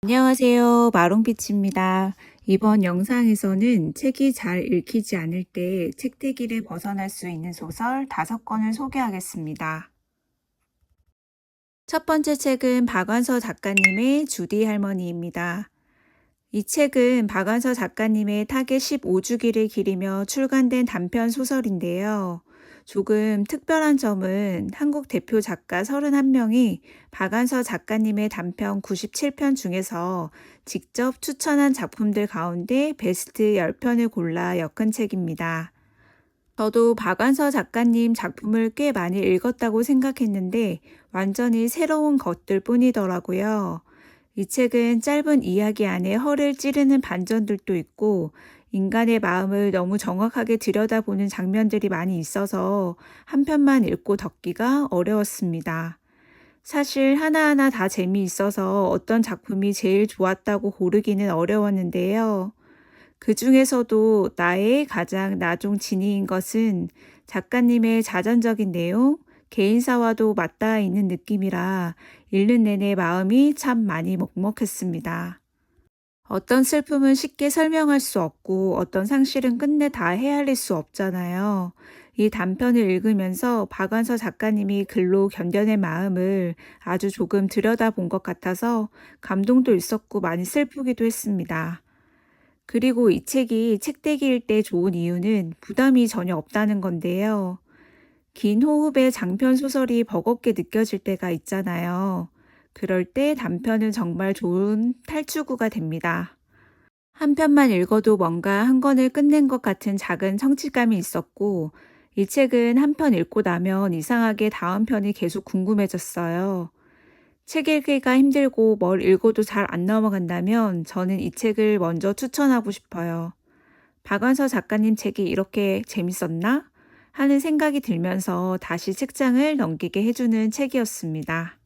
안녕하세요. 마롱피치입니다. 이번 영상에서는 책이 잘 읽히지 않을 때 책대기를 벗어날 수 있는 소설 5권을 소개하겠습니다. 첫 번째 책은 박완서 작가님의 주디 할머니입니다. 이 책은 박완서 작가님의 타계 15주기를 기리며 출간된 단편 소설인데요. 조금 특별한 점은 한국 대표 작가 31명이 박완서 작가님의 단편 97편 중에서 직접 추천한 작품들 가운데 베스트 10편을 골라 엮은 책입니다. 저도 박완서 작가님 작품을 꽤 많이 읽었다고 생각했는데 완전히 새로운 것들 뿐이더라고요. 이 책은 짧은 이야기 안에 허를 찌르는 반전들도 있고 인간의 마음을 너무 정확하게 들여다보는 장면들이 많이 있어서 한 편만 읽고 덮기가 어려웠습니다. 사실 하나하나 다 재미있어서 어떤 작품이 제일 좋았다고 고르기는 어려웠는데요. 그 중에서도 나의 가장 나중 진이인 것은 작가님의 자전적인 내용, 개인사와도 맞닿아 있는 느낌이라 읽는 내내 마음이 참 많이 먹먹했습니다. 어떤 슬픔은 쉽게 설명할 수 없고 어떤 상실은 끝내 다 헤아릴 수 없잖아요. 이 단편을 읽으면서 박완서 작가님이 글로 견뎌낸 마음을 아주 조금 들여다본 것 같아서 감동도 있었고 많이 슬프기도 했습니다. 그리고 이 책이 책대기일 때 좋은 이유는 부담이 전혀 없다는 건데요. 긴 호흡의 장편 소설이 버겁게 느껴질 때가 있잖아요. 그럴 때 단편은 정말 좋은 탈출구가 됩니다. 한 편만 읽어도 뭔가 한 권을 끝낸 것 같은 작은 성취감이 있었고, 이 책은 한 편 읽고 나면 이상하게 다음 편이 계속 궁금해졌어요. 책 읽기가 힘들고 뭘 읽어도 잘 안 넘어간다면 저는 이 책을 먼저 추천하고 싶어요. 박완서 작가님 책이 이렇게 재밌었나? 하는 생각이 들면서 다시 책장을 넘기게 해주는 책이었습니다.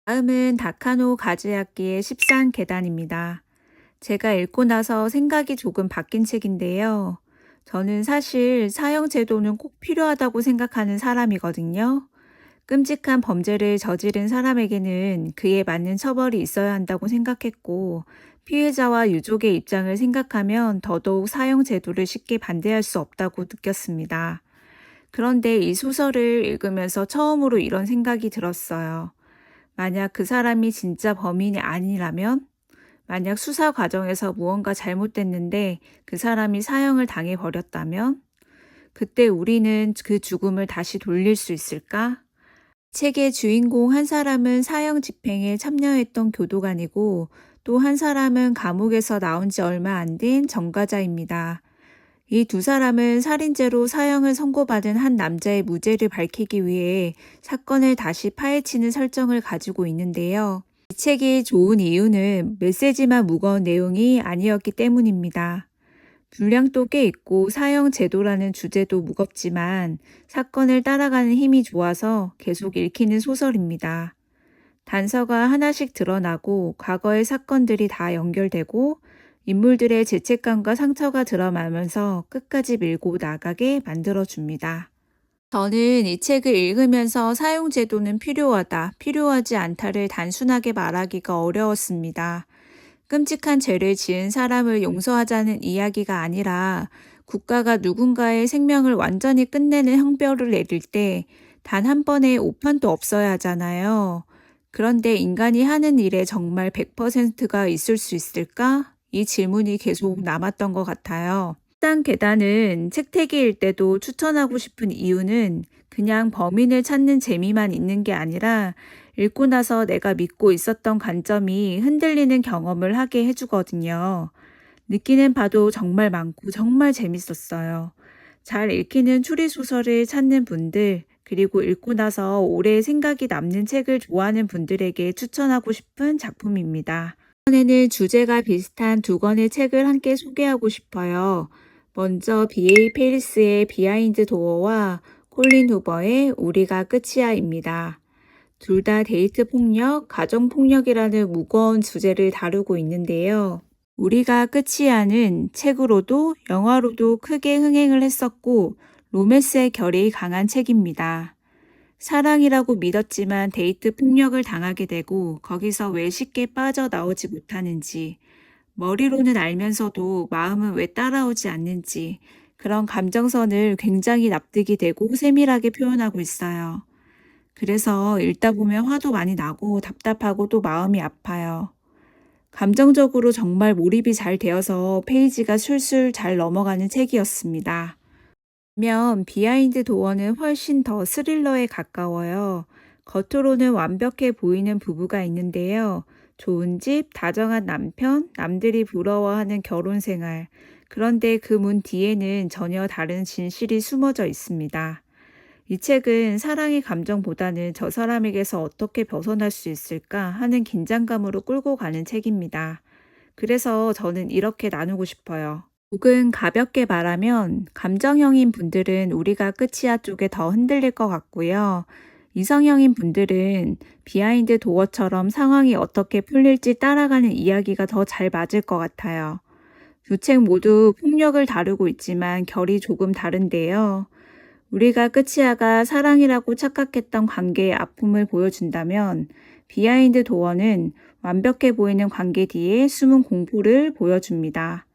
다음은 다카노 가즈야키의 13계단입니다. 제가 읽고 나서 생각이 조금 바뀐 책인데요. 저는 사실 사형제도는 꼭 필요하다고 생각하는 사람이거든요. 끔찍한 범죄를 저지른 사람에게는 그에 맞는 처벌이 있어야 한다고 생각했고, 피해자와 유족의 입장을 생각하면 더더욱 사형제도를 쉽게 반대할 수 없다고 느꼈습니다. 그런데 이 소설을 읽으면서 처음으로 이런 생각이 들었어요. 만약 그 사람이 진짜 범인이 아니라면? 만약 수사 과정에서 무언가 잘못됐는데 그 사람이 사형을 당해버렸다면? 그때 우리는 그 죽음을 다시 돌릴 수 있을까? 책의 주인공 한 사람은 사형 집행에 참여했던 교도관이고 또 한 사람은 감옥에서 나온 지 얼마 안 된 전과자입니다. 이 두 사람은 살인죄로 사형을 선고받은 한 남자의 무죄를 밝히기 위해 사건을 다시 파헤치는 설정을 가지고 있는데요. 이 책이 좋은 이유는 메시지만 무거운 내용이 아니었기 때문입니다. 분량도 꽤 있고 사형 제도라는 주제도 무겁지만 사건을 따라가는 힘이 좋아서 계속 읽히는 소설입니다. 단서가 하나씩 드러나고 과거의 사건들이 다 연결되고 인물들의 죄책감과 상처가 드러나면서 끝까지 밀고 나가게 만들어줍니다. 저는 이 책을 읽으면서 사용제도는 필요하다, 필요하지 않다를 단순하게 말하기가 어려웠습니다. 끔찍한 죄를 지은 사람을 용서하자는 이야기가 아니라 국가가 누군가의 생명을 완전히 끝내는 형벌을 내릴 때 단 한 번의 오판도 없어야 하잖아요. 그런데 인간이 하는 일에 정말 100%가 있을 수 있을까? 이 질문이 계속 남았던 것 같아요. 일단 계단은 책태기일 때도 추천하고 싶은 이유는 그냥 범인을 찾는 재미만 있는 게 아니라 읽고 나서 내가 믿고 있었던 관점이 흔들리는 경험을 하게 해주거든요. 느끼는 바도 정말 많고 정말 재밌었어요. 잘 읽히는 추리소설을 찾는 분들, 그리고 읽고 나서 오래 생각이 남는 책을 좋아하는 분들에게 추천하고 싶은 작품입니다. 이번에는 주제가 비슷한 2권의 책을 함께 소개하고 싶어요. 먼저 B.A. 페리스의 비하인드 도어와 콜린 후버의 우리가 끝이야입니다. 둘 다 데이트 폭력, 가정 폭력이라는 무거운 주제를 다루고 있는데요. 우리가 끝이야는 책으로도 영화로도 크게 흥행을 했었고 로맨스의 결이 강한 책입니다. 사랑이라고 믿었지만 데이트 폭력을 당하게 되고 거기서 왜 쉽게 빠져나오지 못하는지, 머리로는 알면서도 마음은 왜 따라오지 않는지, 그런 감정선을 굉장히 납득이 되고 세밀하게 표현하고 있어요. 그래서 읽다 보면 화도 많이 나고 답답하고 또 마음이 아파요. 감정적으로 정말 몰입이 잘 되어서 페이지가 술술 잘 넘어가는 책이었습니다. 반면 비하인드 도어는 훨씬 더 스릴러에 가까워요. 겉으로는 완벽해 보이는 부부가 있는데요. 좋은 집, 다정한 남편, 남들이 부러워하는 결혼 생활. 그런데 그 문 뒤에는 전혀 다른 진실이 숨어져 있습니다. 이 책은 사랑의 감정보다는 저 사람에게서 어떻게 벗어날 수 있을까 하는 긴장감으로 끌고 가는 책입니다. 그래서 저는 이렇게 나누고 싶어요. 혹은 가볍게 말하면 감정형인 분들은 우리가 끝이야 쪽에 더 흔들릴 것 같고요. 이성형인 분들은 비하인드 도어처럼 상황이 어떻게 풀릴지 따라가는 이야기가 더 잘 맞을 것 같아요. 두 책 모두 폭력을 다루고 있지만 결이 조금 다른데요. 우리가 끝이야가 사랑이라고 착각했던 관계의 아픔을 보여준다면 비하인드 도어는 완벽해 보이는 관계 뒤에 숨은 공포를 보여줍니다.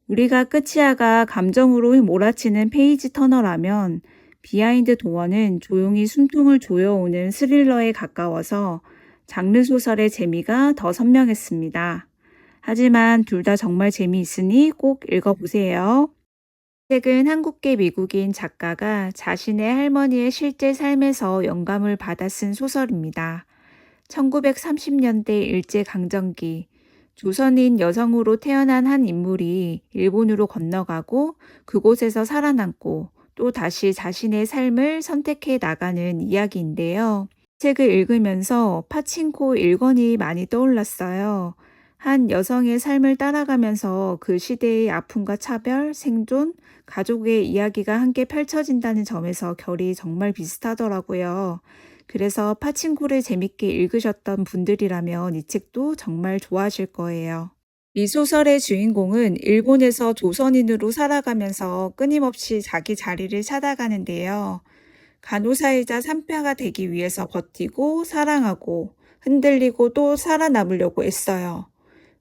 우리가 끝이야가 감정으로 몰아치는 페이지 터너라면 비하인드 도어는 조용히 숨통을 조여오는 스릴러에 가까워서 장르 소설의 재미가 더 선명했습니다. 하지만 둘 다 정말 재미있으니 꼭 읽어보세요. 책은 한국계 미국인 작가가 자신의 할머니의 실제 삶에서 영감을 받아 쓴 소설입니다. 1930년대 일제강점기, 조선인 여성으로 태어난 한 인물이 일본으로 건너가고 그곳에서 살아남고 또 다시 자신의 삶을 선택해 나가는 이야기인데요. 책을 읽으면서 파친코 1권이 많이 떠올랐어요. 한 여성의 삶을 따라가면서 그 시대의 아픔과 차별, 생존, 가족의 이야기가 함께 펼쳐진다는 점에서 결이 정말 비슷하더라고요. 그래서 파친코를 재밌게 읽으셨던 분들이라면 이 책도 정말 좋아하실 거예요. 이 소설의 주인공은 일본에서 조선인으로 살아가면서 끊임없이 자기 자리를 찾아가는데요. 간호사이자 산파가 되기 위해서 버티고 사랑하고 흔들리고 또 살아남으려고 애써요.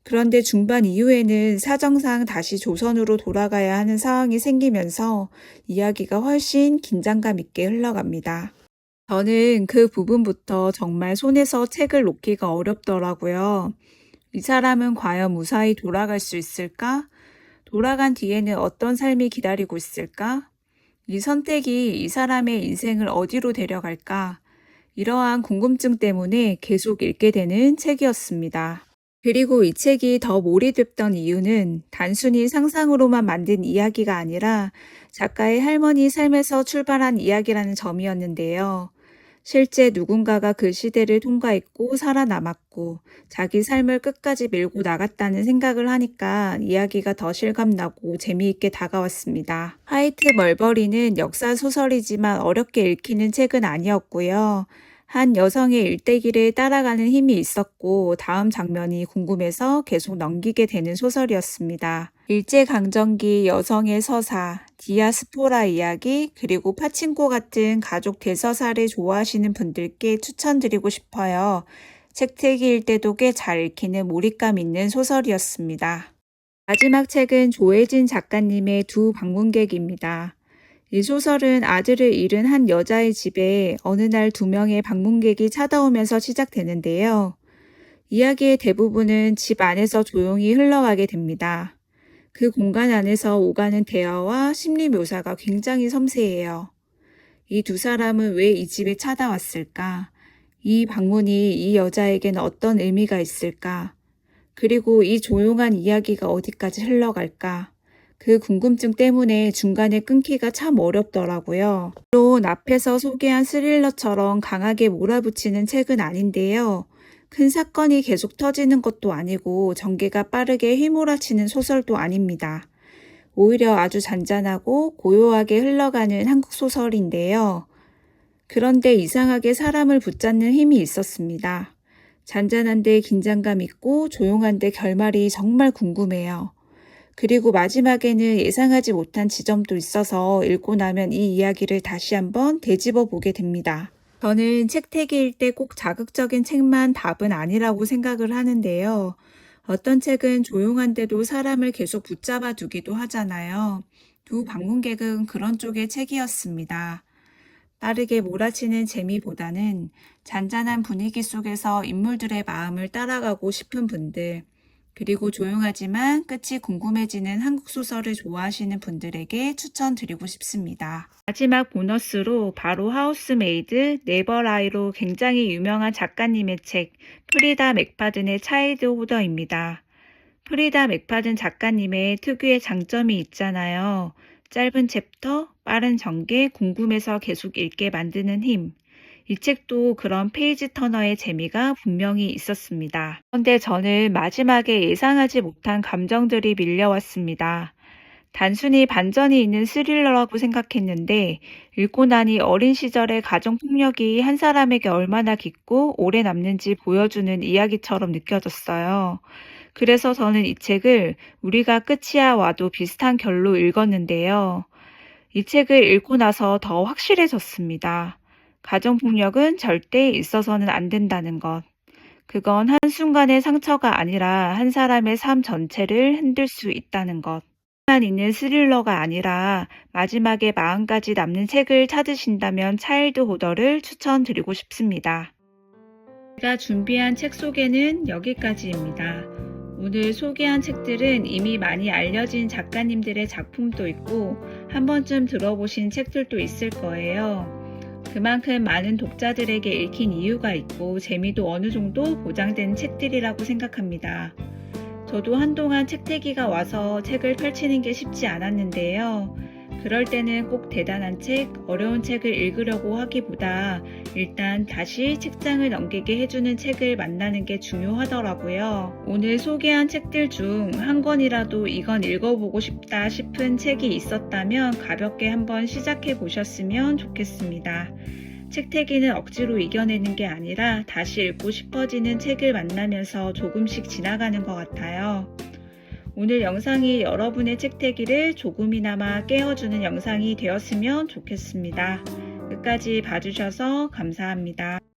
그런데 중반 이후에는 사정상 다시 조선으로 돌아가야 하는 상황이 생기면서 이야기가 훨씬 긴장감 있게 흘러갑니다. 저는 그 부분부터 정말 손에서 책을 놓기가 어렵더라고요. 이 사람은 과연 무사히 돌아갈 수 있을까? 돌아간 뒤에는 어떤 삶이 기다리고 있을까? 이 선택이 이 사람의 인생을 어디로 데려갈까? 이러한 궁금증 때문에 계속 읽게 되는 책이었습니다. 그리고 이 책이 더 몰입됐던 이유는 단순히 상상으로만 만든 이야기가 아니라 작가의 할머니 삶에서 출발한 이야기라는 점이었는데요. 실제 누군가가 그 시대를 통과했고 살아남았고 자기 삶을 끝까지 밀고 나갔다는 생각을 하니까 이야기가 더 실감나고 재미있게 다가왔습니다. 화이트 멀버리는 역사 소설이지만 어렵게 읽히는 책은 아니었고요. 한 여성의 일대기를 따라가는 힘이 있었고 다음 장면이 궁금해서 계속 넘기게 되는 소설이었습니다. 일제강점기 여성의 서사, 디아스포라 이야기, 그리고 파친코 같은 가족 대서사를 좋아하시는 분들께 추천드리고 싶어요. 책읽기일 때도 꽤 잘 읽히는 몰입감 있는 소설이었습니다. 마지막 책은 조혜진 작가님의 두 방문객입니다. 이 소설은 아들을 잃은 한 여자의 집에 어느 날 2명의 방문객이 찾아오면서 시작되는데요. 이야기의 대부분은 집 안에서 조용히 흘러가게 됩니다. 그 공간 안에서 오가는 대화와 심리 묘사가 굉장히 섬세해요. 이 두 사람은 왜 이 집에 찾아왔을까? 이 방문이 이 여자에게는 어떤 의미가 있을까? 그리고 이 조용한 이야기가 어디까지 흘러갈까? 그 궁금증 때문에 중간에 끊기가 참 어렵더라고요. 물론 앞에서 소개한 스릴러처럼 강하게 몰아붙이는 책은 아닌데요. 큰 사건이 계속 터지는 것도 아니고 전개가 빠르게 휘몰아치는 소설도 아닙니다. 오히려 아주 잔잔하고 고요하게 흘러가는 한국 소설인데요. 그런데 이상하게 사람을 붙잡는 힘이 있었습니다. 잔잔한데 긴장감 있고 조용한데 결말이 정말 궁금해요. 그리고 마지막에는 예상하지 못한 지점도 있어서 읽고 나면 이 이야기를 다시 한번 되짚어 보게 됩니다. 저는 책태기일 때 꼭 자극적인 책만 답은 아니라고 생각을 하는데요. 어떤 책은 조용한데도 사람을 계속 붙잡아 두기도 하잖아요. 두 방문객은 그런 쪽의 책이었습니다. 빠르게 몰아치는 재미보다는 잔잔한 분위기 속에서 인물들의 마음을 따라가고 싶은 분들, 그리고 조용하지만 끝이 궁금해지는 한국 소설을 좋아하시는 분들에게 추천드리고 싶습니다. 마지막 보너스로 바로 하우스메이드, 네버라이로 굉장히 유명한 작가님의 책, 프리다 맥파든의 차일드 호더입니다. 프리다 맥파든 작가님의 특유의 장점이 있잖아요. 짧은 챕터, 빠른 전개, 궁금해서 계속 읽게 만드는 힘. 이 책도 그런 페이지 터너의 재미가 분명히 있었습니다. 그런데 저는 마지막에 예상하지 못한 감정들이 밀려왔습니다. 단순히 반전이 있는 스릴러라고 생각했는데 읽고 나니 어린 시절의 가정폭력이 한 사람에게 얼마나 깊고 오래 남는지 보여주는 이야기처럼 느껴졌어요. 그래서 저는 이 책을 우리가 끝이야 와도 비슷한 결로 읽었는데요. 이 책을 읽고 나서 더 확실해졌습니다. 가정폭력은 절대 있어서는 안 된다는 것. 그건 한순간의 상처가 아니라 한 사람의 삶 전체를 흔들 수 있다는 것. 만 있는 스릴러가 아니라 마지막에 마음까지 남는 책을 찾으신다면 차일드 호더를 추천드리고 싶습니다. 제가 준비한 책 소개는 여기까지입니다. 오늘 소개한 책들은 이미 많이 알려진 작가님들의 작품도 있고 한 번쯤 들어보신 책들도 있을 거예요. 그만큼 많은 독자들에게 읽힌 이유가 있고 재미도 어느 정도 보장된 책들이라고 생각합니다. 저도 한동안 책태기가 와서 책을 펼치는 게 쉽지 않았는데요. 그럴 때는 꼭 대단한 책, 어려운 책을 읽으려고 하기보다 일단 다시 책장을 넘기게 해주는 책을 만나는 게 중요하더라고요. 오늘 소개한 책들 중 한 권이라도 이건 읽어보고 싶다 싶은 책이 있었다면 가볍게 한번 시작해 보셨으면 좋겠습니다. 책태기는 억지로 이겨내는 게 아니라 다시 읽고 싶어지는 책을 만나면서 조금씩 지나가는 것 같아요. 오늘 영상이 여러분의 책태기를 조금이나마 깨워주는 영상이 되었으면 좋겠습니다. 끝까지 봐주셔서 감사합니다.